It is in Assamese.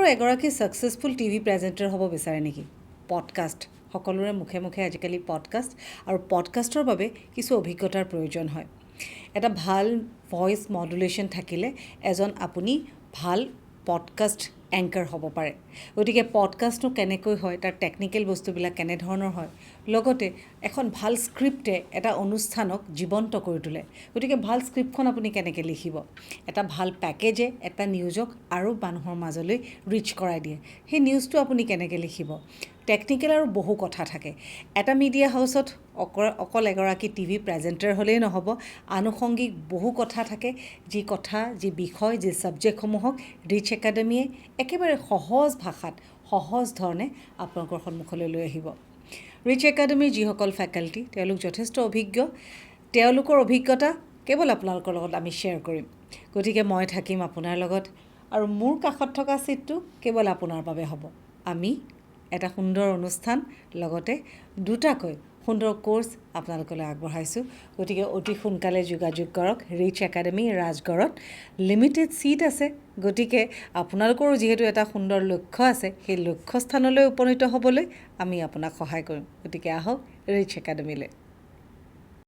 বাৰু এগৰাকী ছাকচেছফুল টিভি প্ৰেজেণ্টাৰ হ'ব বিচাৰে নেকি? পডকাষ্ট, সকলোৰে মুখে মুখে আজিকালি পডকাষ্ট, আৰু পডকাষ্টৰ বাবে কিছু অভিজ্ঞতাৰ প্ৰয়োজন হয়। এটা ভাল ভইচ মডুলেশ্যন থাকিলে আপুনি ভাল পডকাষ্ট এংকাৰ হ'ব পাৰে। গতিকে পডকাষ্টটো কেনেকৈ হয়, তাৰ টেকনিকেল বস্তুবিলাক কেনেধৰণৰ হয়, লগতে এখন ভাল স্ক্ৰিপ্টে এটা অনুষ্ঠানক জীৱন্ত কৰি তোলে। গতিকে ভাল স্ক্ৰিপ্টখন আপুনি কেনেকৈ লিখিব, এটা ভাল পেকেজে এটা নিউজক আৰু মানুহৰ মাজলৈ ৰিচ কৰাই দিয়ে। সেই নিউজটো আপুনি কেনেকৈ লিখিব, টেকনিকেল আৰু বহু কথা থাকে। এটা মিডিয়া হাউচত অকল এগৰাকী টিভি প্ৰেজেণ্টাৰ হ'লেই নহ'ব, আনুষংগিক বহু কথা থাকে। যি বিষয়, যি ছাবজেক্টসমূহক ৰিচ একাডেমীয়ে একেবাৰে সহজ ভাষাত, সহজ ধৰণে আপোনালোকৰ সন্মুখলৈ লৈ আহিব। ৰিচ একাডেমীৰ যিসকল ফেকাল্টি, তেওঁলোক যথেষ্ট অভিজ্ঞ। তেওঁলোকৰ অভিজ্ঞতা কেৱল আপোনালোকৰ লগত আমি শ্বেয়াৰ কৰিম। গতিকে মই থাকিম আপোনাৰ লগত, আৰু মোৰ কাষত থকা ছিটটো কেৱল আপোনাৰ বাবে হ'ব। আমি এটা সুন্দৰ অনুষ্ঠান, লগতে দুটাকৈ সুন্দৰ কোৰ্চ আপোনালোকলৈ আগবঢ়াইছোঁ। গতিকে অতি সোনকালে যোগাযোগ কৰক। ৰিচ একাডেমী, ৰাজগড়ত লিমিটেড ছিট আছে। গতিকে আপোনালোকৰো যিহেতু এটা সুন্দৰ লক্ষ্য আছে, সেই লক্ষ্যস্থানলৈ উপনীত হ'বলৈ আমি আপোনাক সহায় কৰিম। গতিকে আহক ৰিচ একাডেমীলৈ।